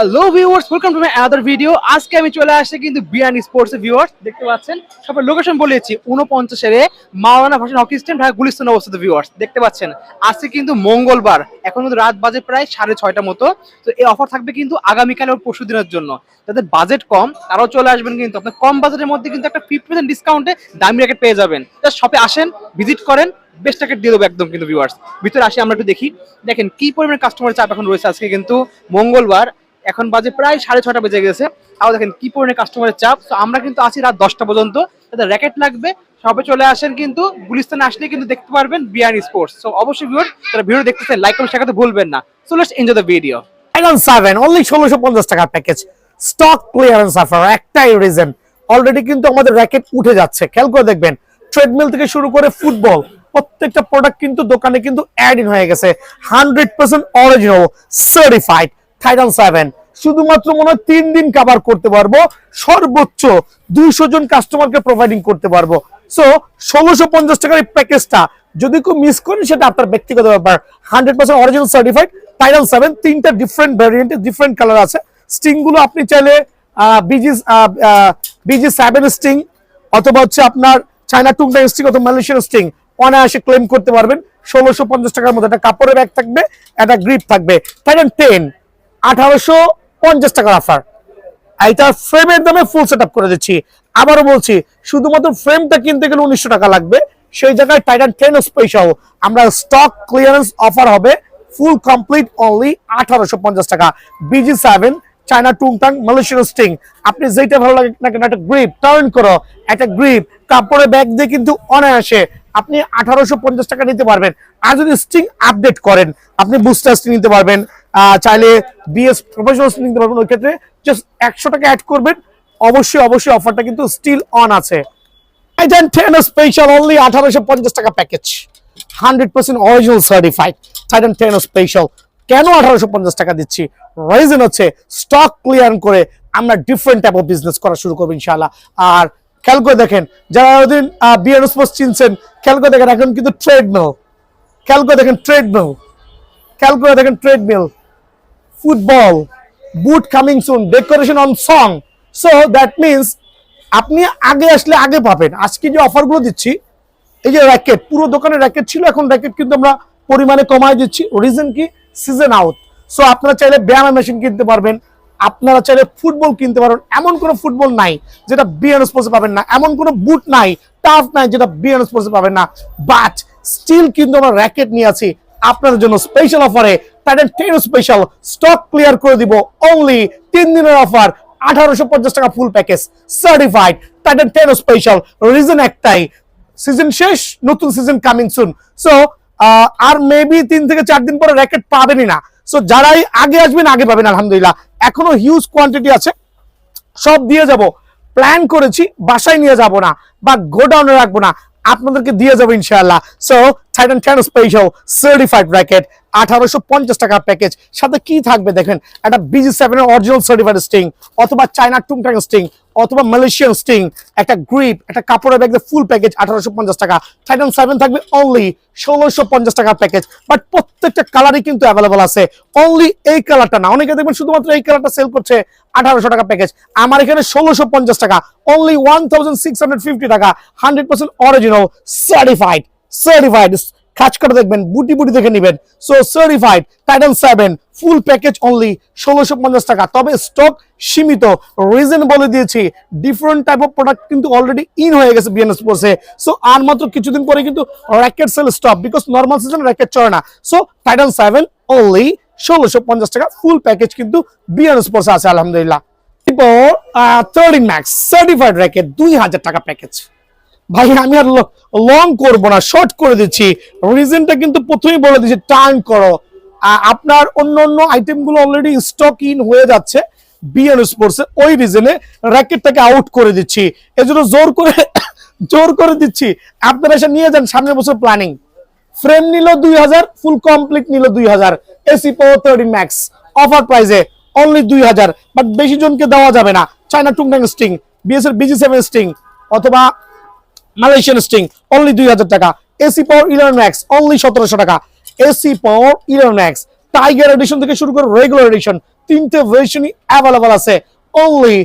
Hello viewers, welcome to my other video. আজকে আমি চলে আসছি কিন্তু বিয়ান স্পোর্টস ভিউয়ার্স, দেখতে পাচ্ছেন সবার লোকেশন বলেছি 49 মাওলানা ভাসানী হকি স্ট্যান্ড, ঢাকা গুলিস্তানে অবস্থিত। ভিউয়ার্স দেখতে পাচ্ছেন আজকে কিন্তু মঙ্গলবার, এখন কিন্তু রাত বাজে প্রায় 6:30 মতো। তো এই অফার থাকবে কিন্তু আগামীকাল ও পরশু দিনের জন্য। যাদের বাজেট কম তারাও চলে আসবেন, কিন্তু আপনার কম বাজেটের মধ্যে কিন্তু একটা 50% ডিসকাউন্টে দামি র্যাকেট পেয়ে যাবেন। জাস্ট শপে আসেন, ভিজিট করেন, বেস্ট র্যাকেট দিয়ে দেবো একদম। কিন্তু ভিউয়ার্স ভিতরে আসি আমরা একটু দেখি, দেখেন কি পরিমাণ কাস্টমার চাপ এখন রয়েছে। আজকে কিন্তু মঙ্গলবার, এখন বাজে প্রায় 6:30 বেজে গেছে, তাও দেখেন কি পরিমাণে কাস্টমারের চাপ। তো আমরা কিন্তু আছি রাত 10টা পর্যন্ত। যাদের র্যাকেট লাগবে সবে চলে আসেন, কিন্তু গুলিস্তানে আসলে কিন্তু দেখতে পারবেন বিয়ান স্পোর্টস। সো অবশ্যই ভিউয়ার যারা ভিডিও দেখতেছেন লাইক কমেন্ট শেয়ার করতে ভুলবেন না। So let's enjoy the video. Iron 7 only 1650 টাকার প্যাকেজ, স্টক ক্লিয়ারেন্স অফার। একটাই রিজন, অলরেডি কিন্তু আমাদের র্যাকেট উঠে যাচ্ছে। খেয়াল করে দেখবেন, ট্রেডমিল থেকে শুরু করে ফুটবল প্রত্যেকটা প্রোডাক্ট কিন্তু দোকানে কিন্তু অ্যাড ইন হয়ে গেছে। 100% অরিজিনাল সার্টিফাইড টাইটান 7। শুধুমাত্র মনে হয় 3 দিন কভার করতে পারবো, সর্বোচ্চ 200 জন কাস্টমারকে প্রোভাইডিং করতে পারবো। সো 1650 টাকার এই প্যাকেজটা যদি কেউ মিস করেন সেটা আপনার ব্যক্তিগত ব্যাপার। 100% অরিজিনাল সার্টিফাইড টাইটান 7, 3টা ডিফারেন্ট ভ্যারিয়েন্টে ডিফারেন্ট কালার আছে। স্টিং গুলো আপনি চাইলে বিজি 7 স্টিং অথবা হচ্ছে আপনার চায়না টুংটাং স্টিং অথবা মালয়েশিয়ান স্টিং অনায়াসে ক্লেম করতে পারবেন। 1650 টাকার মধ্যে একটা কাপড়ের ব্যাগ থাকবে, একটা গ্রিপ থাকবে। টাইটান 10 1850 টাকার অফার। এটা ফ্রেমের দামে ফুল সেট আপ করে দিচ্ছি। আবারও বলছি, শুধুমাত্র ফ্রেমটা কিনতে গেলে 1900 টাকা লাগবে। সেই জায়গায় টাইটান 10 স্পেশাল আমরা স্টক ক্লিয়ারেন্স অফার হবে, ফুল কমপ্লিট অনলি 1850 টাকা। বিজি 7 চায়না টুংটাং মালয়েশিয়ান স্টিং, আপনি যেটা ভালো লাগে না কেন, একটা গ্রিপ টার্ন করো, একটা গ্রিপ কাপড়ের ব্যাগ দিয়ে কিন্তু অনায়াসে আপনি 1850 টাকা নিতে পারবেন। আর যদি স্টিং আপডেট করেন, আপনি বুস্টার স্টিং নিতে পারবেন, চাইলে বিএস প্রফেশনাল স্টিং নিতে পারবেন। ওই ক্ষেত্রে জাস্ট 100 টাকা অ্যাড করবেন। অবশ্যই অবশ্যই অফারটা কিন্তু স্টিল অন আছে। টাইটান 10 স্পেশাল অনলি 1850 টাকা package, 100% original certified Titan 10 special. কেন 1850 টাকা দিচ্ছি? রিজন হচ্ছে স্টক ক্লিয়ার করে আমরা ডিফারেন্ট টাইপ অফ বিজনেস করা শুরু করবো ইনশাআল্লাহ। আর খেয়াল করে দেখেন, যারা ওদিন বিয়ান স্পোর্টস চিনছেন, খেয়াল করে দেখেন এখন কিন্তু ট্রেডমিল, খেয়াল করে দেখেন ট্রেডমিল, খেয়াল করে দেখেন treadmill, football, boot coming soon, decoration on song. So that means আপনি আগে আসলে আগে পাবেন। আজকে যে অফারগুলো দিচ্ছি, এই যে র্যাকেট, পুরো দোকানে র্যাকেট ছিল, এখন র্যাকেট কিন্তু আমরা পরিমাণে কমায় দিচ্ছি। রিজন কি? Season out. সো আপনারা চাইলে ব্যায়ামের মেশিন কিনতে পারবেন, আপনারা চাইলে ফুটবল কিনতে পারবেন। এমন কোনো ফুটবল নাই যেটা বিয়ান স্পোর্টসে পাবেন না, এমন কোনো বুট নাই, টাফ নাই যেটা বিয়ান স্পোর্টসে পাবেন না। বাট স্টিল কিন্তু আমরা র্যাকেট নিয়ে আছি আপনাদের জন্য স্পেশাল অফারে। টাইটান 10 স্পেশাল স্টক ক্লিয়ার করে দিব অনলি 3 দিনের অফার, 1850 টাকা full package certified Titan 10 special. Reason একটাই, সিজন শেষ, নতুন সিজন কামিং সুন। সো আর মেবি 3 থেকে 4 দিন পরে র্যাকেট পাবেনই না। সো যারাই আগে আসবেন আগে পাবেন আলহামদুলিল্লাহ। এখনো হিউজ কোয়ান্টিটি আছে, সব দিয়ে যাব। প্ল্যান করেছি বাসায় নিয়ে যাব না বা গোডাউনে রাখবো না, আপনাদেরকে দিয়ে যাবো ইনশাআল্লাহ। So Titan 10 special certified racket 1850 টাকা প্যাকেজ। সাথে কি থাকবে দেখেন, একটা বিজি 7 এর অরিজিনাল সার্টিফাইড স্টিং অথবা চায়না টুংটাং স্টিং অথবা মালয়েশিয়ান স্টিং, একটা গ্রিপ, একটা কাপড়ের ব্যাগ, ফুল প্যাকেজ 1850 টাকা। টাইটান 7 থাকবে অনলি 1650 টাকার প্যাকেজ। বাট প্রত্যেকটা কালারই কিন্তু অ্যাভেলেবল আছে, অনলি এই কালারটা না। অনেকে দেখবেন শুধুমাত্র এই কালারটা সেল করছে 1800 টাকা প্যাকেজ, আমার এখানে 1650 টাকা অনলি 1650 টাকা। 100% অরিজিনাল সার্টিফাইড, সার্টিফাইড কাজ করে দেখবেন, বুটি বুটি দেখে নেবেন। So certified Titan 7 full package only 1650 টাকা। তবে স্টক সীমিত, রিজন বলে দিয়েছি, ডিফারেন্ট টাইপ অফ প্রোডাক্ট কিন্তু অলরেডি ইন হয়ে গেছে বিএন স্পোর্টসে। সো আর মাত্র কিছুদিন পরে কিন্তু racket sale stop, because normal season racket চলে না। সো টাইটান 7 অনলি 1650 টাকা ফুল প্যাকেজ কিন্তু বিএন স্পোর্টসে আছে আলহামদুলিল্লাহ। এরপর 13 ম্যাক্স সার্টিফাইড র্যাকেট 2000 টাকা প্যাকেজ। ভাই আমি আর লং করবো না, শর্ট করে দিচ্ছি। রিজনটা কিন্তু প্রথমেই বলে দিচ্ছি, টার্ন করো। আপনার অন্য অন্য আইটেম গুলো অলরেডি স্টক ইন হয়ে যাচ্ছে বিএন স্পোর্টসে, ওই রিজনে র্যাকেটটাকে আউট করে দিচ্ছি। এজন্য জোর করে দিচ্ছি, আপনারা এসে নিয়ে যান। সামনের বছর প্ল্যানিং। ফ্রেম নিল 2000, ফুল কমপ্লিট নিল 2000, এসি পাওয়ার 13 ম্যাক্স অফার প্রাইসে অনলি 2000। বাট বেশি জনকে দেওয়া যাবে না। চায়না টুংটাং স্টিং, বিএস এর বিজি 7 স্টিং অথবা মালয়েশিয়ান স্টিং অনলি 2000 টাকা। এসি পাওয়ার 11 ম্যাক্স অনলি 1700 টাকা। AC power 11 max tiger edition থেকে শুরু করে রেগুলার এডিশন তিনটে ভার্সনই অ্যাভেলেবল আছে অনলি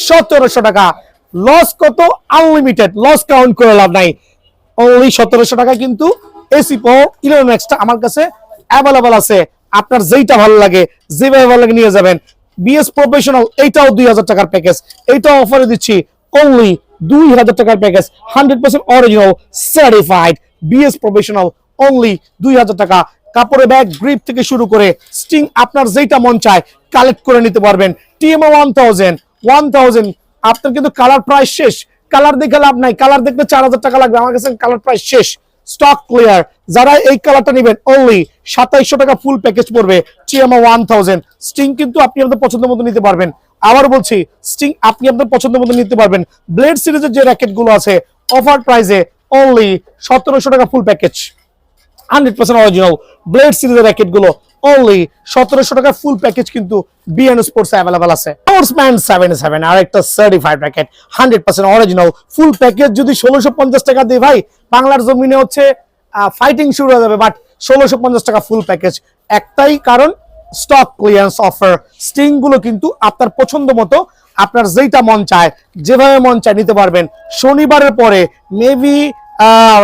1700 টাকা। লস কত? আনলিমিটেড, লস কাউন্ট করে লাভ নাই। অনলি 1700 টাকা কিন্তু এসি প্রো 11 ম্যাক্সটা আমার কাছে অ্যাভেলেবল আছে। আপনার যেইটা ভালো লাগে, যেভাবে ভালো লাগে নিয়ে যাবেন। বিএস প্রফেশনাল এইটাও 2000 টাকার প্যাকেজ, এইটাও অফারে দিচ্ছি অনলি 2000 টাকার package, 100% original certified BS professional only 2000 টাকা। কাপড়ের ব্যাগ, গ্রিপ থেকে শুরু করে স্টিং আপনার যেটা মন চায় কালেক্ট করে নিতে পারবেন। টিএমও 1000 আপনার কিন্তু কালার প্রাইস শেষ, কালার দেখে লাভ নাই, কালার দেখলে 4000 টাকা লাগবে, আমার কাছে কালার প্রাইস শেষ, স্টক ক্লিয়ার। যারা এই কালারটা নেবেন অনলি 2700 টাকা ফুল প্যাকেজ পড়বে। টিএমও 1000 স্টিং কিন্তু আপনি আপনার পছন্দ মতো নিতে পারবেন। আবার বলছি, স্টিং আপনি আপনার পছন্দ মতো নিতে পারবেন। ব্লেড সিরিজের যে র্যাকেট গুলো আছে অফার প্রাইসে অনলি 1700 টাকা ফুল প্যাকেজ, 100% অরিজিনাল ব্লেড সিরিজের র্যাকেট গুলো অনলি 1700 টাকা ফুল প্যাকেজ কিন্তু বিএন স্পোর্টস অ্যাভেলেবল আছে। স্পোর্টসম্যান 77 আর একটা certified racket 100% original full package যদি 1650 টাকা দেই ভাই, বাংলার জমিনে হচ্ছে ফাইটিং শুরু হয়ে যাবে। বাট 1650 টাকা ফুল প্যাকেজ, একটাই কারণ স্টক ক্লিয়ারেন্স অফার। স্টিং গুলো কিন্তু আপনার পছন্দ মতো, আপনার যেটা মন চায় যেভাবে মন চায় নিতে পারবেন। শনিবারের পরে মেবি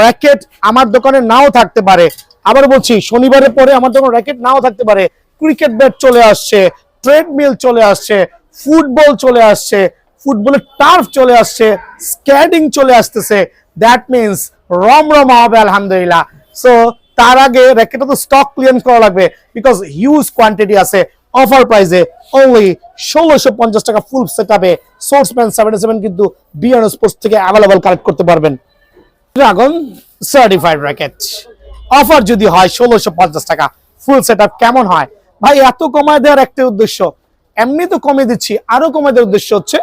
র্যাকেট আমার দোকানে নাও থাকতে পারে। আবার বলছি, শনিবারের পরে আমার দোকানে র্যাকেট নাও থাকতে পারে। ক্রিকেট ব্যাট চলে আসছে, ট্রেডমিল চলে আসছে, ফুটবল চলে আসছে, ফুটবলের টার্ফ চলে আসছে, স্কেটিং চলে আসতেছে। দ্যাট মিনস রমরমা হবে আলহামদুলিল্লাহ। সো তার আগে র্যাকেটটা তো স্টক ক্লিয়ারেন্স করা লাগবে, বিকজ হিউজ কোয়ান্টিটি আছে। অফার প্রাইসে অনলি 1650 টাকা ফুল সেটআপে সোর্সম্যান 77 কিন্তু বিএন স্পোর্টস থেকে অ্যাভেলেবল কালেক্ট করতে পারবেন। ড্রাগন সার্টিফাইড র্যাকেট অফার যদি হয় 1650 টাকা ফুল সেটআপ, কেমন হয় ভাই? এত কমায় দেওয়ার একটা উদ্দেশ্য, এমনি তো কমিয়ে দিচ্ছি, আরো কমায় দেওয়ার উদ্দেশ্য হচ্ছে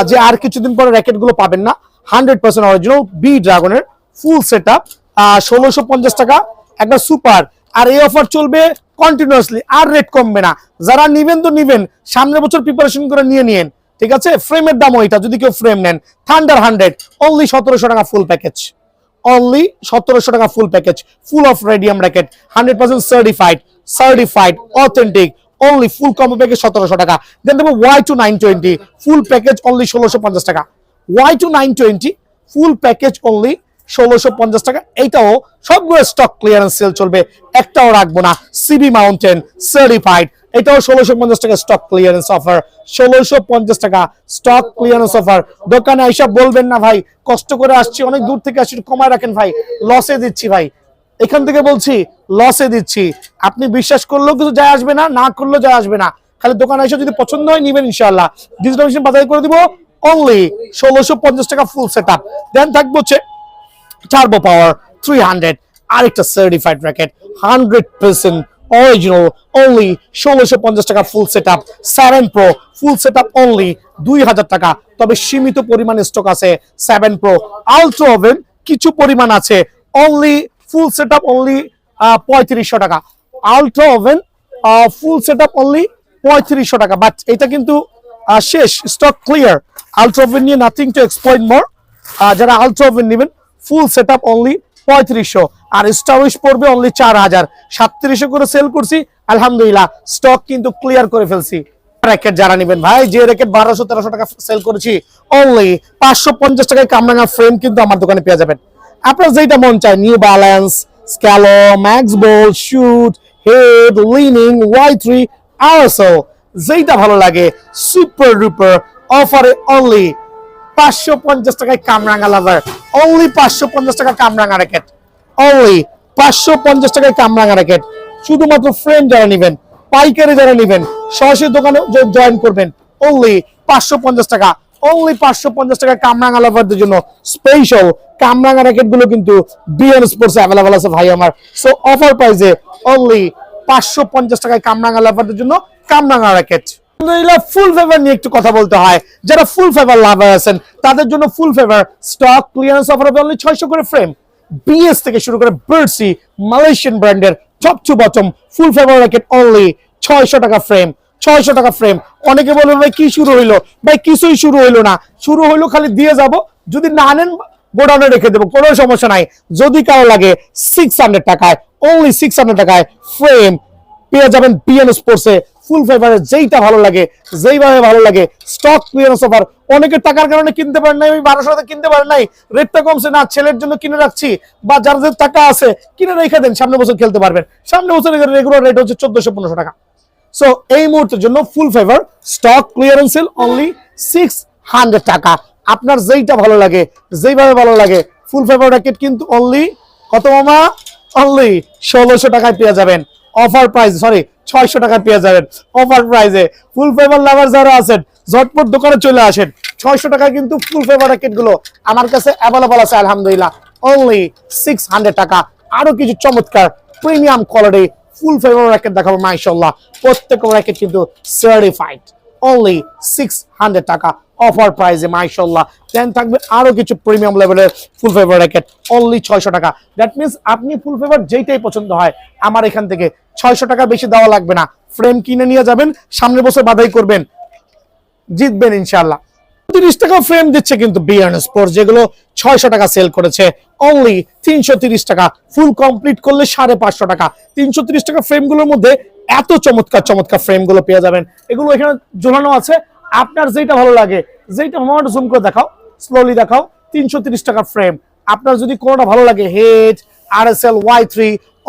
যে আর কিছুদিন পরে র্যাকেট গুলো পাবেন না। 100% অরিজিনাল বি ড্রাগনের ফুল সেটআপ 1650 টাকা একটা সুপার। আর এই অফার চলবে কন্টিনিউয়াসলি, আর রেট কমবে না। যারা নিবেন তো নিবেন, সামনের বছর প্রিপারেশন করে নিয়ে ঠিক আছে। ফ্রেমের দাম ওইটা, যদি কেউ ফ্রেম নেন। থান্ডার 100 অনলি 1700 টাকা ফুল প্যাকেজ, অনলি 1700 টাকা full package, full of radium racket 100% certified authentic, only full combo package 1700 টাকা। দেন দেবো Y2 920 ফুল প্যাকেজ অনলি 1650 টাকা। Y2 920 ফুল প্যাকেজ অনলি 1650 টাকা। এইটাও সবগুলো স্টক ক্লিয়ারেন্স সেল চলবে, একটাও রাখবো না। সিবি মাউন্টেন সার্টিফাইড, এটাও 1650 টাকা স্টক ক্লিয়ারেন্স অফার। 1650 টাকা স্টক ক্লিয়ারেন্স অফার। দোকানে আইসা বলবেন না ভাই কষ্ট করে আসছি, অনেক দূর থেকে আসছি, কমায় রাখেন ভাই, লসে দিচ্ছি ভাই। এখান থেকে বলছি লসে দিচ্ছি, আপনি বিশ্বাস করলেও কিছু যায় আসবে না, না করলেও যায় আসবে না। খালি দোকানে এসে যদি পছন্দ হয় নিবেন ইনশাআল্লাহ। ডিজিটাল মেশিন বাজার করে দিব অনলি 1650 টাকা ফুল সেটআপ। দেন থাকবে হচ্ছে টার্বো পাওয়ার 300 আরেকটা সার্টিফাইড র্যাকেট 100% অরিজিনাল অনলি 1650 টাকা full setup. 7 pro full setup only 2000 টাকা, তবে সীমিত পরিমাণে স্টক আছে। 7 প্রো আলট্রা ওভেন কিছু পরিমাণ আছে, অনলি ফুল সেটআপ অনলি 3500 টাকা। Ultra oven full setup only 3500 টাকা। বাট এটা কিন্তু শেষ, স্টক ক্লিয়ার। আলট্রা ওভেন নিয়ে নাথিং টু এক্সপ্লয়েট মোর। যারা আলট্রা ওভেন নেবেন ফুল সেটআপ অনলি 3500, আর স্টাউইশ পড়বে অনলি 4000। 3700 করে সেল করছি আলহামদুলিল্লাহ, স্টক কিন্তু ক্লিয়ার করে ফেলছি। র্যাকেট যারা নেবেন ভাই, যে র্যাকেট 1200-1300 টাকা সেল করেছি অনলি 550 টাকায় কামরাঙা ফ্রেম কিন্তু আমার দোকানে পেয়ে যাবেন। আপনার যেটা মন চায়, নিউ ব্যালেন্স, স্ক্যালো, Max Bolt, shoot, Head, Li Ning, Y3, RSL, যেটা ভালো লাগে সুপার ডুপার অফারে অনলি 550 টাকায় কামরাঙা লাভার, অনলি 550 টাকা কামরাঙা র্যাকেট, অনলি 550 টাকায় কামরাঙা র্যাকেট। শুধুমাত্র ফ্রেম যারা নেবেন, পাইকারি যারা নেবেন, সরাসরি দোকানে জয়েন করবেন অনলি 550 টাকা, অনলি 550 টাকা কামরাঙা লাভারদের জন্য স্পেশাল কামরাঙা র্যাকেট গুলো কিন্তু বিএন স্পোর্টস অ্যাভেলেবল আছে ভাই আমার। সো অফার প্রাইসে অনলি 550 টাকায় কামরাঙা লাভারদের জন্য কামরাঙা র্যাকেট। ফুল ফেভার নিয়ে একটু কথা বলতে হয়। যারা ফুল ফেভার লাভার আছেন তাদের জন্য full favour stock clearance offer হবে অনলি 600 করে ফ্রেম। বিএস থেকে শুরু করে বার্সি মালয়েশিয়ান ব্র্যান্ডের top to bottom full favour racket only 600 টাকা ফ্রেম, 600 টাকা ফ্রেম। অনেকে বলবে ভাই কি শুরু হইলো, ভাই কিছুই শুরু হইলো না, শুরু হইলো খালি দিয়ে যাব, যদি না নেন গোডাউনে রেখে দেবো, কোনো সমস্যা নাই। যদি কারো লাগে 600 টাকায়, অনলি 600 টাকায় ফ্রেম পেয়ে যাবেন বিএন স্পোর্টসে ফুল ফেভারের যেইটা ভালো লাগে, যেইভাবে ভালো লাগে, স্টক ক্লিয়ারেন্স অফার। অনেকে টাকার কারণে কিনতে পারেন নাই, আমি 1200 কিনতে পারেন নাই, রেটটা কমছে না, ছেলের জন্য কিনে রাখছি, বা যার যে টাকা আছে কিনে রেখে দেন, সামনে বছর খেলতে পারবেন। সামনে বছর রেগুলার রেট হচ্ছে 1400-1500 টাকা। সো এই মুহূর্তের জন্য full favour stock clearance sale only 600 টাকা। আপনার যেইটা ভালো লাগে, যেইভাবে ভালো লাগে, ফুল ফেভার র্যাকেট কিন্তু অনলি কত মামা? অনলি 1600 টাকায় পেয়ে যাবেন অফার প্রাইস, সরি 600 টাকায় পেয়ে যাবেন অফার প্রাইসে। ফুল ফেভার লাভার যারা আছেন ঝটপট দোকানে চলে আসেন। 600 টাকায় কিন্তু ফুল ফেভার র্যাকেট গুলো আমার কাছে অ্যাভেলেবল আছে আলহামদুলিল্লাহ, অনলি 600 টাকা। আরো কিছু চমৎকার premium quality full favour racket দেখাবো মাশাআল্লাহ। প্রত্যেক র্যাকেট কিন্তু সার্টিফাইড, অনলি 600 টাকা অফার প্রাইসে মাশাআল্লাহ। দেন থাকবে আরো কিছু প্রিমিয়াম লেভেলের ফুল ফেভার র্যাকেট অনলি 600 টাকা। দ্যাট মিন্স আপনি ফুল ফেভার যেইটাই পছন্দ হয় আমার এখান থেকে 600 টাকা বেশি দেওয়া লাগবে না, ফ্রেম কিনে নিয়ে যাবেন, সামনের বছর বাধাই করবেন, জিতবেন ইনশাআল্লাহ। 30 টাকা ফ্রেম দিচ্ছে কিন্তু বিয়ান স্পোর্টস, যেগুলো 600 টাকা সেল করেছে অনলি 330 টাকা। ফুল কমপ্লিট করলে 550 টাকা। 330 টাকা ফ্রেম গুলোর মধ্যে এত চমৎকার চমৎকার ফ্রেম গুলো পেয়ে যাবেন। এগুলো এখানে ঝোলানো আছে, আপনার যেটা ভালো লাগে, যেটা আমার জুম করে দেখাও, স্লোলি দেখাও। 330 টাকা ফ্রেম, আপনার যদি কোনোটা ভালো লাগে, হেড RSL Y3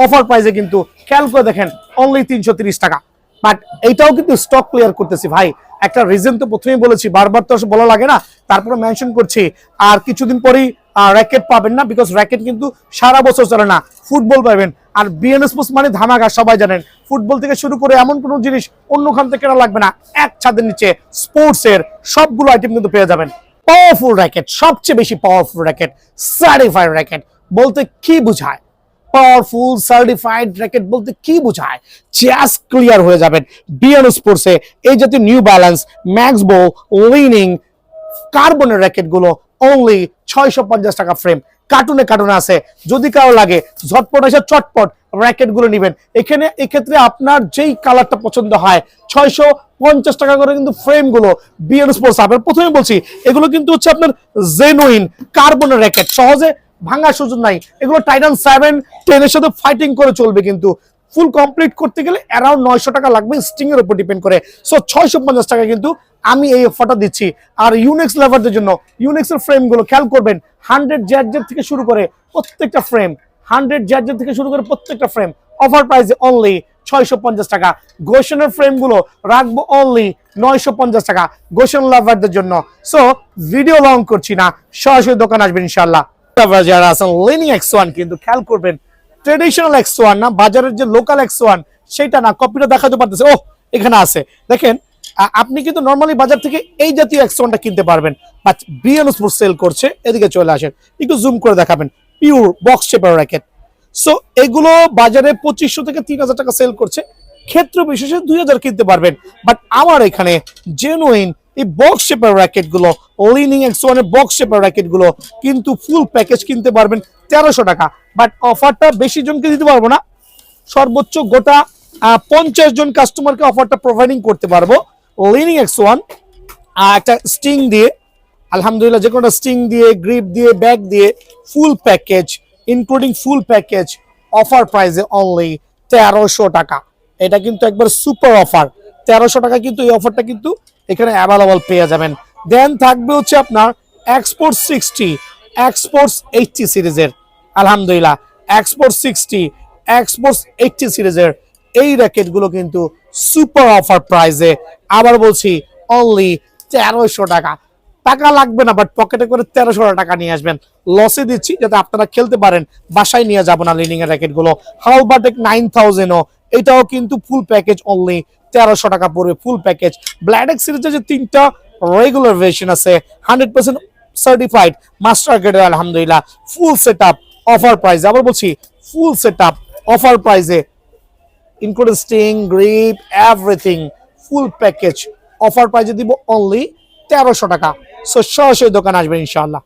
অফার প্রাইসে কিন্তু খেয়াল করে দেখেন অনলি 330 টাকা। বাট এইটাও কিন্তু স্টক ক্লিয়ার করতেছি ভাই, একটা রিজন তো প্রথমেই বলেছি, বারবার তো বলা লাগে না, তারপরে মেনশন করছি। আর কিছুদিন পরেই র্যাকেট পাবেন না, বিকজ র্যাকেট কিন্তু সারা বছর চলে না, ফুটবল পাবেন। আর বিএন স্পোর্টস মানে ধামাকা, সবাই জানেন। ফুটবল থেকে শুরু করে এমন কোনো জিনিস অন্য খান থেকে কেনা লাগবে না, এক ছাদের নিচে স্পোর্টস এর সবগুলো আইটেম কিন্তু পেয়ে যাবেন। পাওয়ারফুল র্যাকেট, সবচেয়ে বেশি পাওয়ারফুল র্যাকেট, সার্টিফাইড র্যাকেট বলতে কি বোঝায়? পাওয়ারফুল সার্টিফাইড র্যাকেট বলতে কি বোঝায়? জাস্ট ক্লিয়ার হয়ে যাবেন বিএন স্পোর্টসে। এই জাতীয় নিউ ব্যালেন্স, ম্যাক্সবো, লিনিং, কার্বনের র্যাকেট গুলো অনলি 650 টাকা ফ্রেম। কার্টুনে কার্টুনে আছে, যদি কারো লাগে ঝটপট এসে চটপট র্যাকেট গুলো নিবেন। এখানে এক্ষেত্রে আপনার যেই কালারটা পছন্দ হয় 650 টাকা করে কিন্তু ফ্রেম গুলো বিএন স্পোর্টস। আপনার প্রথমে বলছি এগুলো কিন্তু হচ্ছে আপনার জেনুইন কার্বনের র্যাকেট, সহজে ভাঙার সুযোগ নাই। এগুলো টাইটান 7-10 এর সাথে ফাইটিং করে চলবে, কিন্তু ফুল কমপ্লিট করতে গেলে অ্যারাউন্ড 900 টাকা লাগবে, স্টিং এর উপর ডিপেন্ড করে। সো 650 টাকা কিন্তু আমি এই অফারটা দিচ্ছি। আর ইউনিক্স লাভারদের জন্য ইউনিক্স এর ফ্রেম গুলো খেয়াল করবেন, 100 জ্যাজের থেকে শুরু করে প্রত্যেকটা ফ্রেম, 100 জ্যাজের থেকে শুরু করে প্রত্যেকটা ফ্রেম অফার প্রাইসে অনলি 650 টাকা। গোশনের ফ্রেম গুলো রাখবো অনলি 950 টাকা গোশন লাভারদের জন্য। সো ভিডিও লং করছি না, সরাসরি দোকান আসবেন ইনশাআল্লাহ। যারা আছেন লিনিং X1 কিন্তু খেয়াল করবেন, ট্রেডিশনাল X1 না, বাজারের যে লোকাল X1 সেটা না। কপিটা দেখাতে পারতেছে, ও এখানে আছে দেখেন। আপনি কিন্তু নরমালি বাজার থেকে এই জাতীয় X1টা কিনতে পারবেন, বাট বিএন স্পোর্টস সেল করছে। এদিকে চলে আসেন, একটু জুম করে দেখাবেন। Pure box shaper racket. So এগুলো বাজারে 2500 থেকে 3000 টাকা সেল করছে, ক্ষেত্র বিশেষে 2000 কিনতে পারবেন। বাট আমার এখানে জেনুইন এই বক্স শেপার র্যাকেট গুলো, লিনিং X1 এর বক্স শেপার র্যাকেট গুলো কিন্তু ফুল প্যাকেজ কিনতে পারবেন 1300 টাকা। বাট অফারটা বেশি জনকে দিতে পারবো না, সর্বোচ্চ গোটা 50 জন কাস্টমারকে অফারটা প্রোভাইডিং করতে পারবো। লিনিং X1 একটা স্টিং দিয়ে, আলহামদুলিল্লাহ, যে কোনো স্টিং দিয়ে, গ্রিপ দিয়ে, ব্যাগ দিয়ে, ফুল প্যাকেজ ইনক্লুডিং ফুল প্যাকেজ অফার প্রাইসে অনলি 1300 টাকা। এটা কিন্তু একবার সুপার অফার, 1300 টাকা কিন্তু এই অফারটা কিন্তু এখানে অ্যাভেলেবল পেয়ে যাবেন। দেন থাকবে হচ্ছে আপনার এক্সপোর্ট 60, এক্সপোর্টস 80 সিরিজের, আলহামদুলিল্লাহ এক্সপোর্ট 60, এক্সপোর্টস 80 সিরিজের এই র্যাকেটগুলো কিন্তু সুপার অফার প্রাইসে, আবার বলছি অনলি 1300 টাকা। টাকা লাগবে না, বাট পকেটে করে 1300 টাকা নিয়ে আসবেন। লসে দিচ্ছি যাতে আপনারা খেলতে পারেন, বাসায় নিয়ে যাবো না লিনিং এর র্যাকেট গুলো। হালবার্টেক 9000 এটাও কিন্তু ফুল প্যাকেজ অনলি 1300 টাকা পড়বে, ফুল প্যাকেজ। ব্ল্যাডেক সিরিজের যে 3টা রেগুলার ভার্সন আছে 100% সার্টিফাইড মাস্টার গ্রেডের, আলহামদুলিল্লাহ ফুল সেটআপ অফার প্রাইসে। আবার বলছি ফুল সেটআপ অফার প্রাইসে, including string, grip, everything full package offer প্রাইসে দিব অনলি 1300 টাকা। সো সরাসরি দোকান আসবেন ইনশাআল্লাহ।